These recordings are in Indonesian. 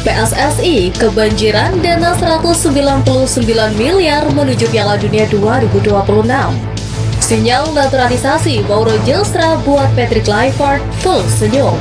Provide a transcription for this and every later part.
PSSI kebanjiran dana 199 miliar menuju Piala Dunia 2026. Sinyal naturalisasi Mauro Gilstra buat Patrick Kluivert full senyum.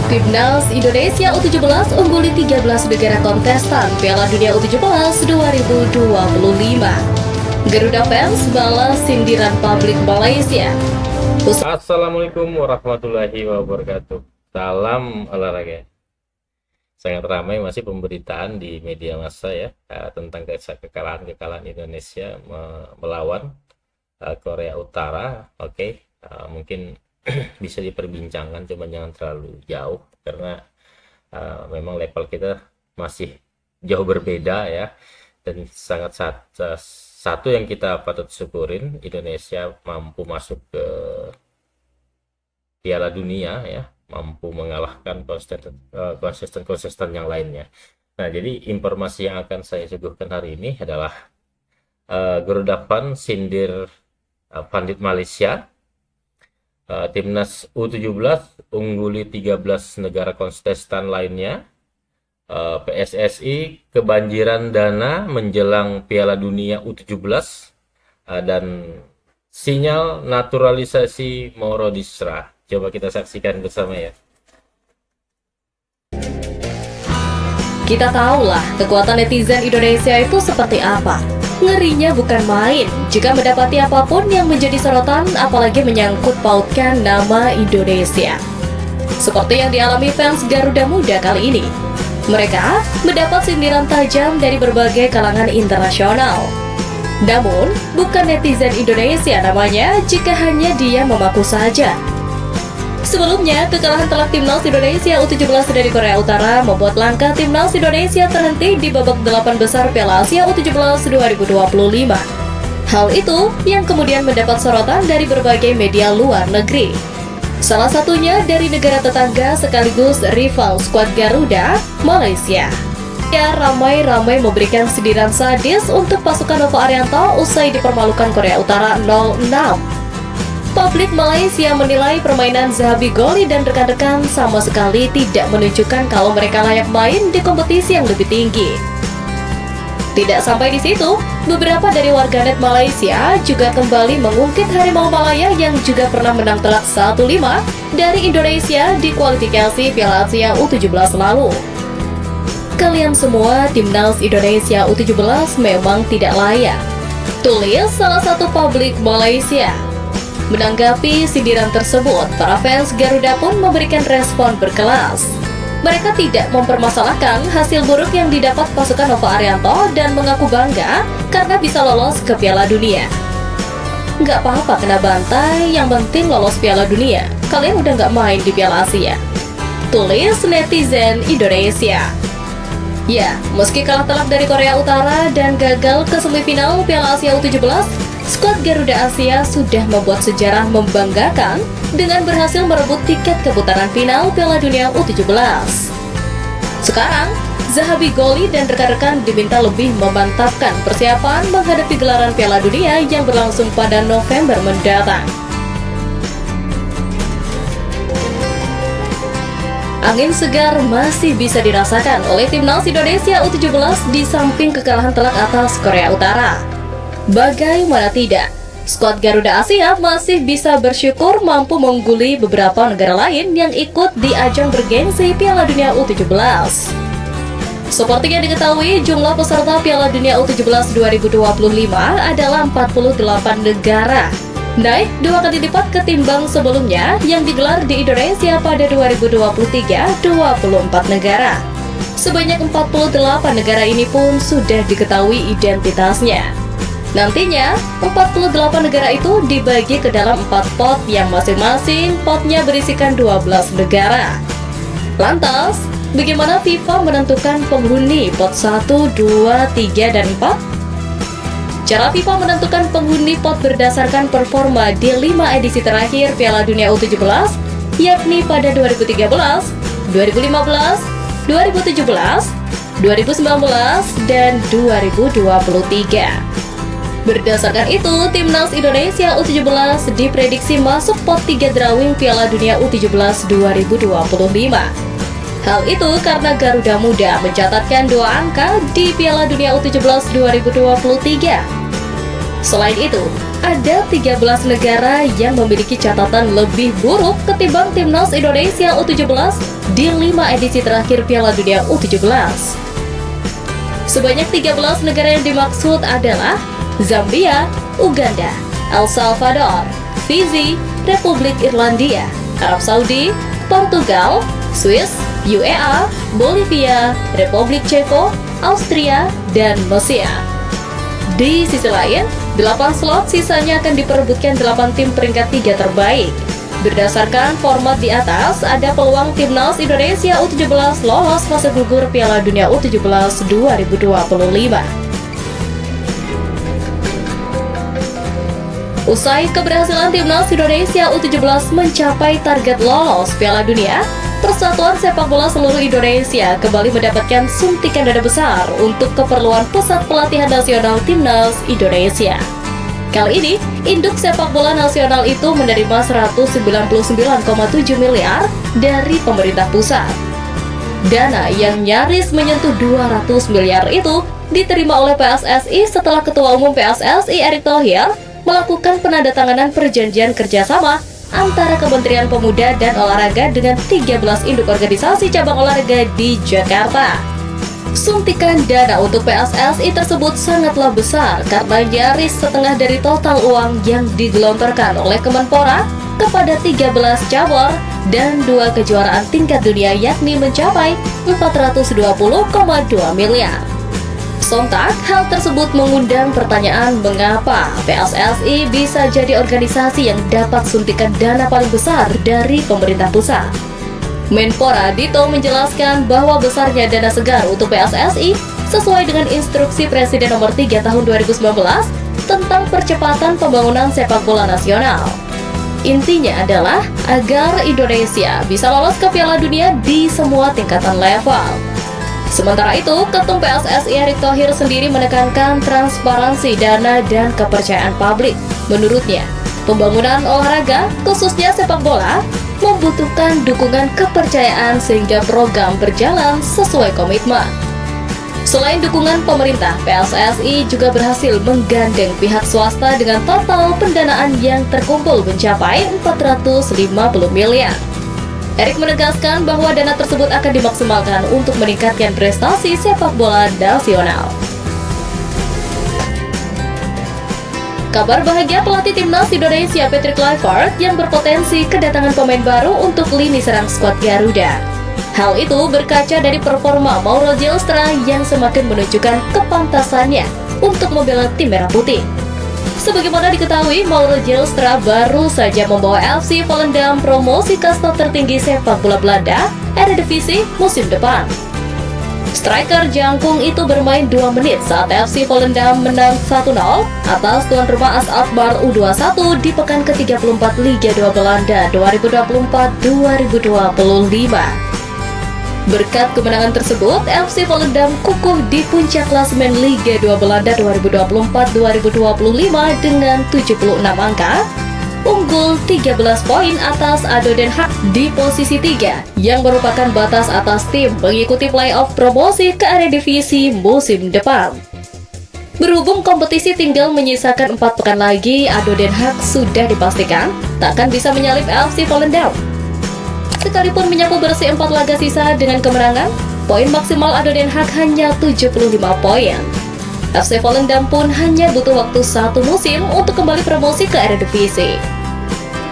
Timnas Indonesia U17 ungguli 13 negara kontestan Piala Dunia U17 2025. Garuda fans balas sindiran publik Malaysia. Assalamualaikum warahmatullahi wabarakatuh. Salam olahraga. Sangat ramai masih pemberitaan di media massa ya tentang kekalahan Indonesia melawan Korea Utara. Mungkin bisa diperbincangkan, cuma jangan terlalu jauh karena memang level kita masih jauh berbeda ya. Dan satu yang kita patut syukurin, Indonesia mampu masuk ke Piala Dunia ya, mampu mengalahkan konsisten yang lainnya. Nah, jadi informasi yang akan saya suguhkan hari ini adalah Garuda Fans sindir Pandit Malaysia, Timnas U17 ungguli 13 negara kontestan lainnya, PSSI kebanjiran dana menjelang Piala Dunia U17, dan sinyal naturalisasi Mauro Gilstra. Coba kita saksikan bersama ya. Kita tahulah kekuatan netizen Indonesia itu seperti apa. Ngerinya bukan main jika mendapati apapun yang menjadi sorotan, apalagi menyangkut pautkan nama Indonesia. Seperti yang dialami fans Garuda Muda kali ini. Mereka mendapat sindiran tajam dari berbagai kalangan internasional. Namun, bukan netizen Indonesia namanya jika hanya dia mengaku saja. Sebelumnya, kekalahan telak Timnas Indonesia U17 dari Korea Utara membuat langkah Timnas Indonesia terhenti di babak 8 besar Piala Asia U17 2025. Hal itu yang kemudian mendapat sorotan dari berbagai media luar negeri. Salah satunya dari negara tetangga sekaligus rival skuad Garuda, Malaysia. Ya, ramai-ramai memberikan sindiran sadis untuk pasukan Nova Arianto usai dipermalukan Korea Utara 0-6. Publik Malaysia menilai permainan Zahabi Goli dan rekan-rekan sama sekali tidak menunjukkan kalau mereka layak main di kompetisi yang lebih tinggi. Tidak sampai di situ, beberapa dari warganet Malaysia juga kembali mengungkit Harimau Malaya yang juga pernah menang telak 1-5 dari Indonesia di kualifikasi Piala Asia U17 lalu. Kalian semua Timnas Indonesia U17 memang tidak layak, tulis salah satu publik Malaysia. Menanggapi sindiran tersebut, para fans Garuda pun memberikan respon berkelas. Mereka tidak mempermasalahkan hasil buruk yang didapat pasukan Nova Arianto dan mengaku bangga karena bisa lolos ke Piala Dunia. Nggak apa-apa kena bantai, yang penting lolos Piala Dunia. Kalian udah nggak main di Piala Asia, tulis netizen Indonesia. Ya, meski kalah telak dari Korea Utara dan gagal ke semifinal Piala Asia U17, skuad Garuda Asia sudah membuat sejarah membanggakan dengan berhasil merebut tiket ke putaran final Piala Dunia U17. Sekarang, Zahabi Goli dan rekan-rekan diminta lebih memantapkan persiapan menghadapi gelaran Piala Dunia yang berlangsung pada November mendatang. Angin segar masih bisa dirasakan oleh Timnas Indonesia U17 di samping kekalahan telak atas Korea Utara. Bagaimana tidak, skuad Garuda Asia masih bisa bersyukur mampu mengungguli beberapa negara lain yang ikut di ajang bergengsi Piala Dunia U17. Seperti yang diketahui, jumlah peserta Piala Dunia U17 2025 adalah 48 negara, naik 2 kali lipat ketimbang sebelumnya yang digelar di Indonesia pada 2023, 24 negara. Sebanyak 48 negara ini pun sudah diketahui identitasnya. Nantinya, 48 negara itu dibagi ke dalam 4 pot yang masing-masing potnya berisikan 12 negara. Lantas, bagaimana FIFA menentukan penghuni pot 1, 2, 3, dan 4? Cara FIFA menentukan penghuni pot berdasarkan performa di 5 edisi terakhir Piala Dunia U17, yakni pada 2013, 2015, 2017, 2019, dan 2023. Berdasarkan itu, Timnas Indonesia U17 diprediksi masuk pot 3 drawing Piala Dunia U17 2025. Hal itu karena Garuda Muda mencatatkan 2 angka di Piala Dunia U17 2023. Selain itu, ada 13 negara yang memiliki catatan lebih buruk ketimbang timnas Indonesia U17 di 5 edisi terakhir Piala Dunia U17. Sebanyak 13 negara yang dimaksud adalah Zambia, Uganda, El Salvador, Fiji, Republik Irlandia, Arab Saudi, Portugal, Swiss, UEA, Bolivia, Republik Ceko, Austria, dan Mesir. Di sisi lain, 8 slot sisanya akan diperebutkan 8 tim peringkat 3 terbaik. Berdasarkan format di atas, ada peluang timnas Indonesia U17 lolos fase gugur Piala Dunia U17 2025. Usai keberhasilan timnas Indonesia U17 mencapai target lolos Piala Dunia, Persatuan Sepak Bola Seluruh Indonesia kembali mendapatkan suntikan dana besar untuk keperluan pusat pelatihan nasional timnas Indonesia. Kali ini, induk sepak bola nasional itu menerima 199,7 miliar dari pemerintah pusat. Dana yang nyaris menyentuh 200 miliar itu diterima oleh PSSI setelah Ketua Umum PSSI Erick Thohir melakukan penandatanganan perjanjian kerjasama antara Kementerian Pemuda dan Olahraga dengan 13 induk organisasi cabang olahraga di Jakarta. Suntikan dana untuk PSSI tersebut sangatlah besar karena nyaris setengah dari total uang yang digelontorkan oleh Kemenpora kepada 13 cabur dan 2 kejuaraan tingkat dunia, yakni mencapai 420,2 miliar. Sontak, hal tersebut mengundang pertanyaan mengapa PSSI bisa jadi organisasi yang dapat suntikan dana paling besar dari pemerintah pusat. Menpora Dito menjelaskan bahwa besarnya dana segar untuk PSSI sesuai dengan instruksi Presiden nomor 3 tahun 2019 tentang percepatan pembangunan sepak bola nasional. Intinya adalah agar Indonesia bisa lolos ke Piala Dunia di semua tingkatan level. Sementara itu, Ketum PSSI Erick Thohir sendiri menekankan transparansi dana dan kepercayaan publik. Menurutnya, pembangunan olahraga, khususnya sepak bola, membutuhkan dukungan kepercayaan sehingga program berjalan sesuai komitmen. Selain dukungan pemerintah, PSSI juga berhasil menggandeng pihak swasta dengan total pendanaan yang terkumpul mencapai 450 miliar. Erick menegaskan bahwa dana tersebut akan dimaksimalkan untuk meningkatkan prestasi sepak bola nasional. Kabar bahagia pelatih timnas Indonesia Patrick Kluivert yang berpotensi kedatangan pemain baru untuk lini serang skuad Garuda. Hal itu berkaca dari performa Mauro Zylstra yang semakin menunjukkan kepantasannya untuk membela tim merah putih. Sebagaimana diketahui, Mauro Zylstra baru saja membawa FC Volendam promosi kasta tertinggi sepak bola Belanda, Eredivisie musim depan. Striker jangkung itu bermain 2 menit saat FC Volendam menang 1-0 atas tuan rumah AS Alkmaar U21 di pekan ke-34 Liga 2 Belanda 2024-2025. Berkat kemenangan tersebut, FC Volendam kukuh di puncak klasemen Liga 2 Belanda 2024-2025 dengan 76 angka, unggul 13 poin atas ADO Den Haag di posisi 3, yang merupakan batas atas tim mengikuti playoff promosi ke Eredivisie musim depan. Berhubung kompetisi tinggal menyisakan 4 pekan lagi, ADO Den Haag sudah dipastikan takkan bisa menyalip FC Volendam. Sekalipun menyapu bersih 4 laga sisa dengan kemenangan, poin maksimal ADO Den Haag hanya 75 poin. FC Volendam pun hanya butuh waktu 1 musim untuk kembali promosi ke Eredivisie.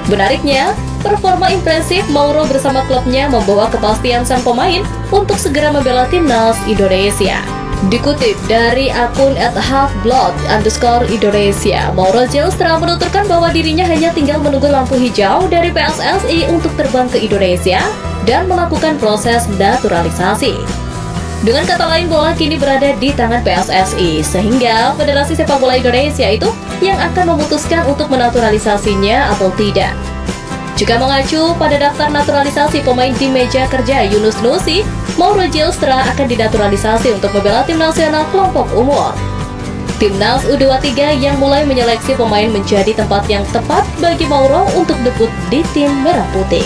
Benariknya, performa impresif Mauro bersama klubnya membawa kepastian sang pemain untuk segera membela timnas Indonesia. Dikutip dari akun @halfblood_Indonesia, Mauro Zylstra menuturkan bahwa dirinya hanya tinggal menunggu lampu hijau dari PSSI untuk terbang ke Indonesia dan melakukan proses naturalisasi. Dengan kata lain, bola kini berada di tangan PSSI, sehingga Federasi Sepak Bola Indonesia itu yang akan memutuskan untuk menaturalisasinya atau tidak. Jika mengacu pada daftar naturalisasi pemain di meja kerja Yunus Nusi, Mauro Zylstra akan dinaturalisasi untuk membela tim nasional kelompok umur. Timnas U23 yang mulai menyeleksi pemain menjadi tempat yang tepat bagi Mauro untuk debut di tim Merah Putih.